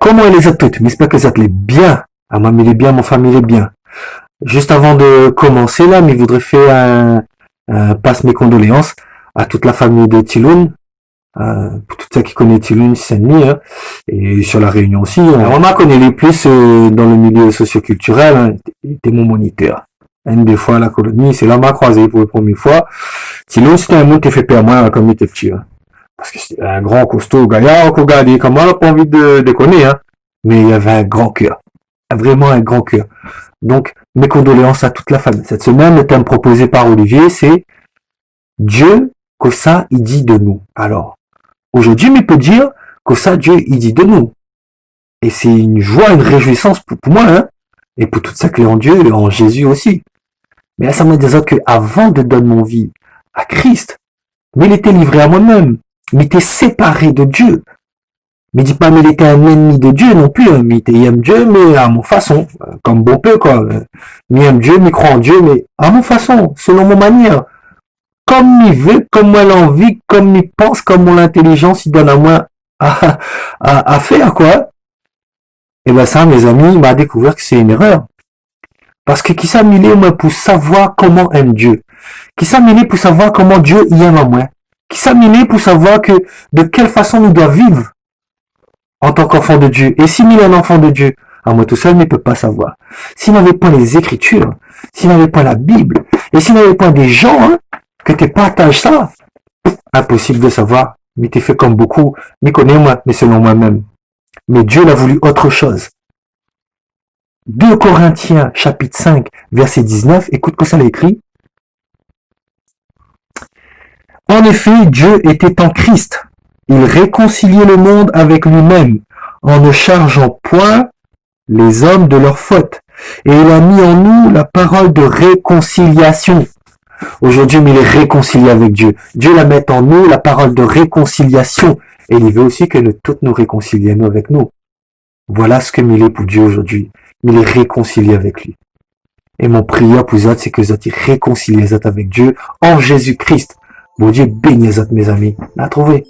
comment elle les a toutes? J'espère que ça te les bien. Ah, moi, il est bien, mon famille est bien. Juste avant de commencer, là, mais je voudrais faire passe mes condoléances à toute la famille de Tiloun, pour tout ça qui connaît Tiloun, Saint-Denis, hein, et sur la Réunion aussi. Romain connaît les plus dans le milieu socioculturel, hein, il était mon moniteur. Une des fois à la colonie, c'est là m'a croisé pour la première fois. Tiloun, c'était un mot qui fait peur moi comme il était petit. Hein. Parce que c'était un grand costaud, gaillard, qu'on regardait comment on n'a pas envie de déconner, hein. Mais il y avait un grand cœur. Vraiment un grand cœur. Donc, mes condoléances à toute la famille. Cette semaine, le thème proposé par Olivier, c'est Dieu, que ça, il dit de nous. Alors, aujourd'hui, il peut dire que ça, Dieu, il dit de nous. Et c'est une joie, une réjouissance pour moi, hein. Et pour toute sa clé en Dieu et en Jésus aussi. Mais là, ça me dit que avant de donner mon vie à Christ, mais il était livré à moi-même. Mais il était séparé de Dieu. Mais dis pas, mais il était un ennemi de Dieu non plus. Hein. Mais il aime Dieu, mais à mon façon. Comme bon peu, quoi. Il aime Dieu, mais croit en Dieu, mais à mon façon, selon mon manière. Comme il veut, comme moi l'envie, comme il pense, comme mon intelligence, il donne à moi à faire, quoi. Et ben ça, mes amis, il m'a découvert que c'est une erreur. Parce que qui s'est mêlé, moi, pour savoir comment aime Dieu. Qui s'est mêlé pour savoir comment Dieu y aime à moi. Qui s'est mêlé pour savoir que de quelle façon nous doit vivre en tant qu'enfant de Dieu. Et s'il est un enfant de Dieu, à moi tout seul, il ne peut pas savoir. S'il n'avait pas les Écritures, s'il n'avait pas la Bible, et s'il n'avait pas des gens hein, que tu partages ça, impossible de savoir. Mais tu fait comme beaucoup, mais connais-moi, mais selon moi-même. Mais Dieu l'a voulu autre chose. 2 Corinthiens, chapitre 5, verset 19, écoute que ça l'a écrit. En effet, Dieu était en Christ. Il réconciliait le monde avec lui-même, en ne chargeant point les hommes de leurs fautes. Et il a mis en nous la parole de réconciliation. Aujourd'hui, il est réconcilié avec Dieu. Dieu la met en nous la parole de réconciliation. Et il veut aussi que nous toutes nous réconcilions avec nous. Voilà ce que il est pour Dieu aujourd'hui. Il est réconcilié avec lui. Et mon prière pour vous, c'est que vous êtes réconciliés avec Dieu en Jésus-Christ. Bon Dieu bénisse mes amis. La trouver.